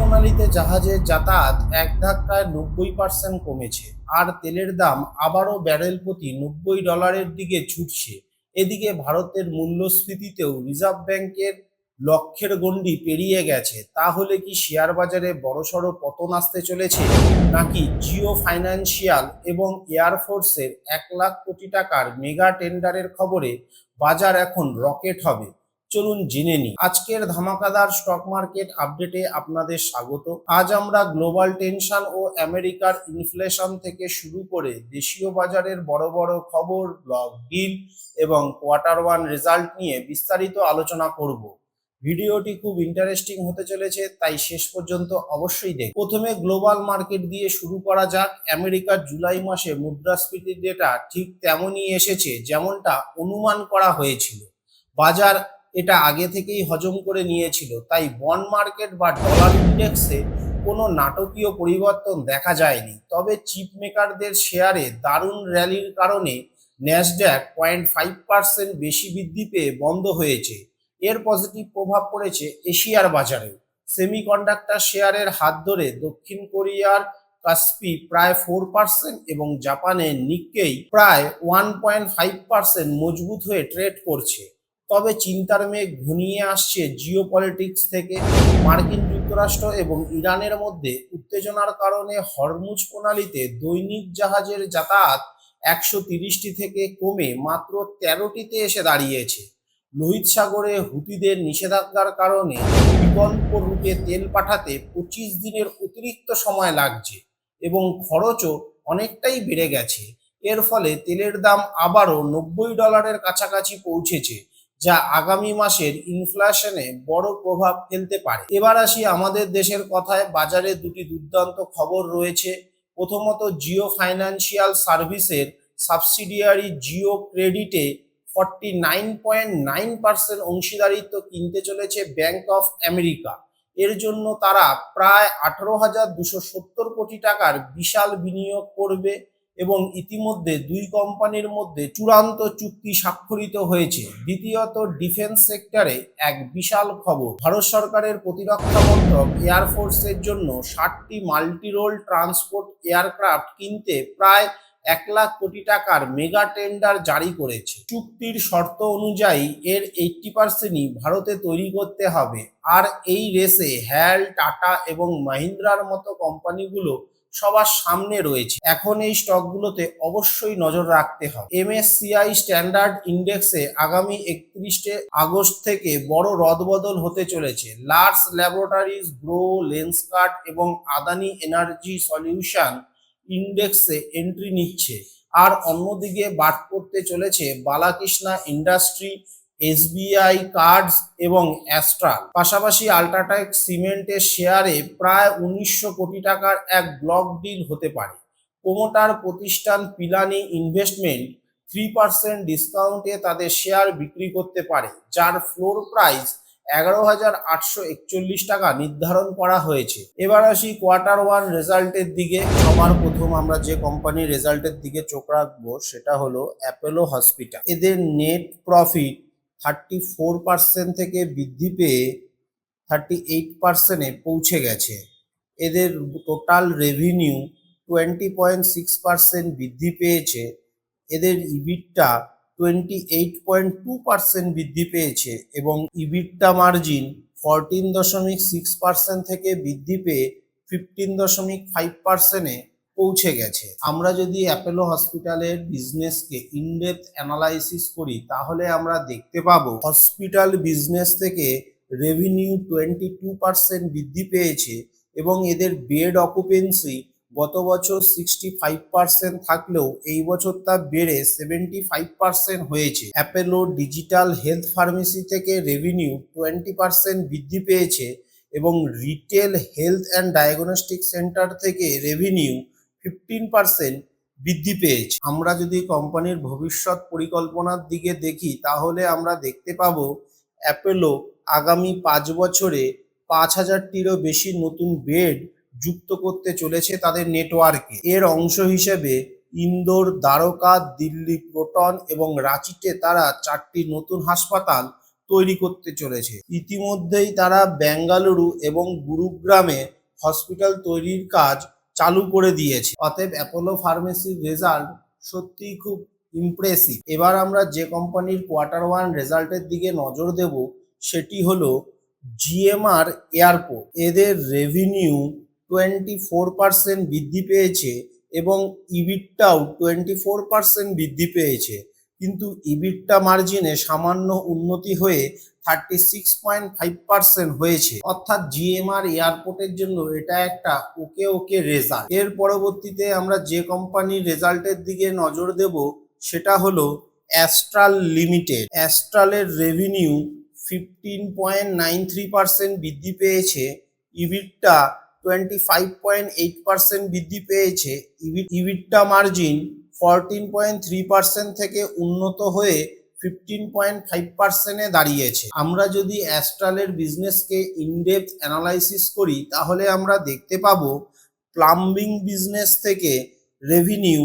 প্রণালীতে জাহাজের যাতায়াত এক ধাক্কায় 90% কমেছে, আর তেলের দাম আবারও ব্যারেল প্রতি $90 দিকে ছুটছে। এদিকে ভারতের মূল্যস্ফীতিতেও রিজার্ভ ব্যাংকের লক্ষ্যের গণ্ডি পেরিয়ে গেছে। তাহলে কি শেয়ার বাজারে বড়সড় পতন আসতে চলেছে, নাকি জিও ফাইন্যান্সিয়াল এবং এয়ারফোর্সের 1,00,000 কোটি টাকার মেগা টেন্ডারের খবরে বাজার এখন রকেট হবে? চলুন জেনে নিই। আজকের ধামাকাদার স্টক মার্কেট আপডেটে আপনাদের স্বাগত। আজ আমরা গ্লোবাল টেনশন ও আমেরিকার ইনফ্লেশন থেকে শুরু করে দেশীয় বাজারের বড় বড় খবর, ব্লক ডিল এবং কোয়ার্টার 1 রেজাল্ট নিয়ে বিস্তারিত আলোচনা করব। ভিডিওটি খুব ইন্টারেস্টিং হতে চলেছে, তাই শেষ পর্যন্ত অবশ্যই দেখুন। প্রথমে গ্লোবাল মার্কেট দিয়ে শুরু করা যাক। আমেরিকার জুলাই মাসে মুদ্রাস্ফীতির ডেটা ঠিক তেমনই এসেছে যেমনটা অনুমান করা হয়েছিল। বাজার এটা আগে থেকেই হজম করে নিয়েছিল, তাই বন্ড মার্কেট বা ডলার ইন্ডেক্সে কোনো নাটকীয় পরিবর্তন দেখা যায়নি। তবে চিপ মেকারদের শেয়ারে দারুণ র্যালির কারণে ন্যাসড্যাক 0.5% বেশি বৃদ্ধি পেয়ে বন্ধ হয়েছে। এর পজিটিভ প্রভাব পড়েছে এশিয়ার বাজারে। সেমিকন্ডাক্টর শেয়ারের হাত ধরে দক্ষিণ কোরিয়ার কাসপি প্রায় 4% এবং জাপানের নিক্কেই প্রায় 1.5% মজবুত হয়ে ট্রেড করছে। তবে চিন্তার মেঘ ঘনিয়ে আসছে জিওপলিটিক্স থেকে। মার্কিন যুক্তরাষ্ট্র এবং ইরানের মধ্যে উত্তেজনার কারণে হরমুজ প্রণালীতে দৈনিক জাহাজের যাতায়াত 130টি থেকে কমে মাত্র 13টিতে এসে দাঁড়িয়েছে। লোহিত সাগরে হুতিদের নিষেধাজ্ঞার কারণে বিকল্প রুটে তেল পাঠাতে 25 দিনের অতিরিক্ত সময় লাগছে এবং খরচও অনেকটাই বেড়ে গেছে। এর ফলে তেলের দাম আবারও $90 কাছাকাছি পৌঁছেছে, যা আগামী মাসের ইনফ্লেশনে বড় প্রভাব ফেলতে পারে। এবার আসি আমাদের দেশের কথায়। বাজারে দুটি দুর্দান্ত খবর রয়েছে। প্রথমত, জিও ফাইন্যান্সিয়াল সার্ভিসের সাবসিডিয়ারি জিও ক্রেডিটে 49.9% অংশীদারিত্ব কিনতে চলেছে ব্যাংক অফ আমেরিকা। এর জন্য তারা প্রায় 18,270 কোটি টাকার বিশাল বিনিয়োগ করবে এবং ইতিমধ্যে দুই কোম্পানির মধ্যে চূড়ান্ত চুক্তি স্বাক্ষরিত হয়েছে। দ্বিতীয়ত, ডিফেন্স সেক্টরে এক বিশাল খবর। ভারত সরকারের প্রতিরক্ষা মন্ত্রক এয়ারফোর্সের জন্য 60টি মাল্টি রোল ট্রান্সপোর্ট এয়ারক্রাফট কিনতে প্রায় 1,00,000 কোটি টাকার মেগা টেন্ডার জারি করেছে। চুক্তির শর্ত অনুযায়ী এর 80%ই ভারতে তৈরি করতে হবে, আর এই রেসে হ্যাল, টাটা এবং মাহিন্দ্রার মতো কোম্পানিগুলো সবার সামনে রয়েছে। এখন এই স্টকগুলোতে অবশ্যই নজর রাখতে হবে। MSCI স্ট্যান্ডার্ড ইন্ডেক্সে আগামী 31শে আগস্ট থেকে বড় রদবদল হতে চলেছে। লার্স ল্যাবরেটরিজ, গ্রো, লেন্সকার্ট এবং আদানি এনার্জি সলিউশন ইন্ডেক্সে এন্ট্রি নিচ্ছে, আর অন্যদিকে বাদ পড়তে চলেছে বালাকৃষ্ণা ইন্ডাস্ট্রি, SBI কার্ডস এবং অ্যাস্ট্রাল। পাশাপাশি আল্ট্রাটেক সিমেন্টের শেয়ারে প্রায় 1900 কোটি টাকার এক ব্লক ডিল হতে পারে। প্রোমোটার প্রতিষ্ঠান পিলানি ইনভেস্টমেন্ট 3% ডিসকাউন্টে তাদের শেয়ার বিক্রি করতে পারে, যার ফ্লোর প্রাইস 11,841 টাকা নির্ধারণ করা হয়েছে। এবার আসি কোয়ার্টার 1 রেজাল্টের দিকে। সবার প্রথম আমরা যে কোম্পানির রেজাল্টের দিকে চোখ রাখবো সেটা হলো অ্যাপোলো হসপিটাল। এদের নেট প্রফিট 34% থেকে বৃদ্ধি পেয়ে 38%-এ পৌঁছে গেছে। এদের টোটাল রেভিনিউ 20.6% বৃদ্ধি পেয়েছে। এদের ইবিটটা 28.2% বৃদ্ধি পেয়েছে এবং ইবিটটা মার্জিন 14.6% থেকে বৃদ্ধি পেয়ে 15.5%-এ পৌঁছে গেছে। আমরা যদি অ্যাপোলো হসপিটালের বিজনেসকে ইনডেপথ অ্যানালাইসিস করি, তাহলে আমরা দেখতে পাবো হসপিটাল বিজনেস থেকে রেভিনিউ 22% বৃদ্ধি পেয়েছে এবং এদের বেড অকুপেন্সি গত বছর 65% থাকলেও এই বছর তা বেড়ে 75% হয়েছে। অ্যাপোলো ডিজিটাল হেলথ ফার্মেসি থেকে রেভিনিউ 20% বৃদ্ধি পেয়েছে এবং retail health and diagnostic centre থেকে রেভিনিউ 15% বৃদ্ধি পেয়েছে। আমরা যদি কোম্পানির ভবিষ্যৎ পরিকল্পনার দিকে দেখি, তাহলে আমরা দেখতে পাবো অ্যাপোলো আগামী 5 বছরে 5,000টিরও বেশি নতুন বেড যুক্ত করতে চলেছে তাদের নেটওয়ার্কে। এর অংশ হিসেবে ইন্দোর, দ্বারকা, দিল্লি প্রোটন এবং রাঁচিতে তারা 4টি নতুন হাসপাতাল তৈরি করতে চলেছে। ইতিমধ্যেই তারা বেঙ্গালুরু এবং গুরুগ্রামে হসপিটাল তৈরির কাজ চালু করে দিয়েছে। অতএব অ্যাপোলো ফার্মেসির রেজাল্ট সত্যিই খুব ইমপ্রেসিভ। এবার আমরা যে কোম্পানির কোয়ার্টার 1 রেজাল্টের দিকে নজর দেব সেটি হলো জিএমআর এয়ারপোর্ট। এদের রেভিনিউ 24% বৃদ্ধি পেয়েছে এবং ইবিটটাও 24% বৃদ্ধি পেয়েছে, কিন্তু ইবিটটা মার্জিনে সামান্য উন্নতি হয়ে 36.5% হয়েছে। অর্থাৎ জিএমআর এয়ারপোর্টের জন্য এটা একটা ওকে রেজাল্ট। এর পরবর্তীতে আমরা যে কোম্পানির রেজাল্টের দিকে নজর দেব সেটা হলো অ্যাস্ট্রাল লিমিটেড। অ্যাস্ট্রালের রেভিনিউ 15.93% বৃদ্ধি পেয়েছে, ইবিটটা 25.8% বৃদ্ধি পেয়েছে, ইবিটটা মার্জিন 14.3% থেকে উন্নত হয়ে 15.5%-এ দাঁড়িয়েছে। আমরা যদি অ্যাস্ট্রালের বিজনেসকে ইনডেপথ অ্যানালাইসিস করি তাহলে আমরা দেখতে পাবো প্লাম্বিং বিজনেস থেকে রেভিনিউ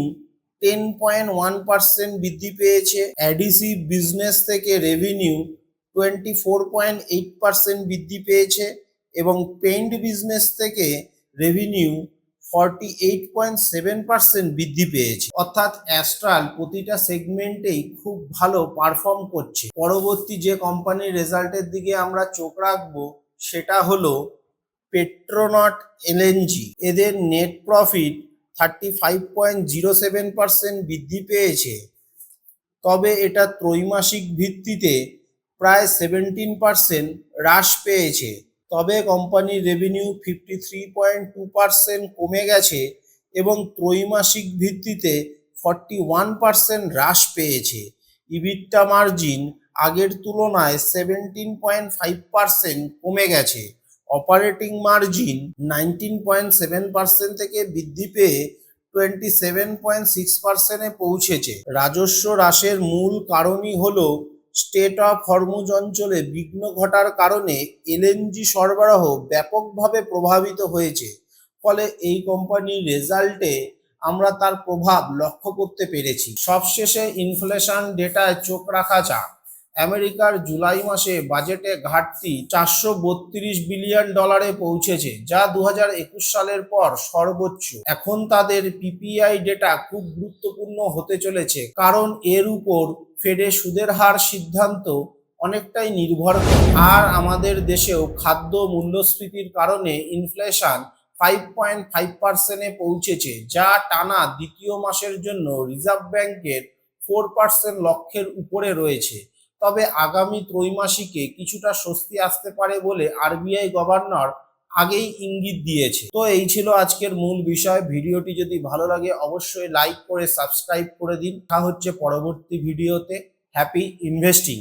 10.1% বৃদ্ধি পেয়েছে, অ্যাডিসিভ বিজনেস থেকে রেভিনিউ 24.8% বৃদ্ধি পেয়েছে এবং পেইন্ট বিজনেস থেকে রেভিনিউ 48.7% বৃদ্ধি পেয়েছে। অর্থাৎ অ্যাস্ট্রাল প্রতিটা সেগমেন্টেই খুব ভালো পারফর্ম করছে। পরবর্তী যে কোম্পানির রেজাল্টের দিকে আমরা চোখ রাখবো সেটা হলো পেট্রোনট এলএনজি। এদের নেট প্রফিট 35.07% বৃদ্ধি পেয়েছে, তবে এটা ত্রৈমাসিক ভিত্তিতে প্রায় 17% হ্রাস পেয়েছে। তবে কোম্পানির রেভিনিউ 53.2% কমে গেছে এবং ত্রৈমাসিক ভিত্তিতে 41% হ্রাস পেয়েছে। ইবিটটা মার্জিন আগের তুলনায় 17.5% কমে গেছে। অপারেটিং মার্জিন 19.7% থেকে বৃদ্ধি পেয়ে 27.6%-এ পৌঁছেছে। রাজস্ব হ্রাসের মূল কারণই হলো স্টেট অফ হরমুজ অঞ্চলে বিঘ্ন ঘটার কারণে এলএনজি সরবরাহ ব্যাপকভাবে প্রভাবিত হয়েছে। ফলে এই কোম্পানির রেজাল্টে আমরা তার প্রভাব লক্ষ্য করতে পেরেছি। সবশেষে ইনফ্লেশন ডেটায় চোখ রাখা যাক। আমেরিকার জুলাই মাসে বাজেটে ঘাটতি $432 বিলিয়ন পৌঁছেছে, যা 2021 সালের পর সর্বোচ্চ। এখন তাদের পিপিআই ডেটা খুব গুরুত্বপূর্ণ হতে চলেছে, কারণ এর উপর ফেডের সুদের হার সিদ্ধান্ত অনেকটাই নির্ভর করে। আর আমাদের দেশেও খাদ্য মূল্যস্ফীতির কারণে ইনফ্লেশন 5.5%-এ পৌঁছেছে, যা টানা দ্বিতীয় মাসের জন্য রিজার্ভ ব্যাংকের 4% লক্ষ্যের উপরে রয়েছে। তবে আগামী ত্রৈমাসিকে কিছুটা স্বস্তি আসতে পারে বলে আরবিআই গভর্নর আগেই ইঙ্গিত দিয়েছে। তো এই ছিল আজকের মূল বিষয়। ভিডিওটি যদি ভালো লাগে অবশ্যই লাইক করে সাবস্ক্রাইব করে দিন। দেখা হচ্ছে পরবর্তী ভিডিওতে। Happy investing.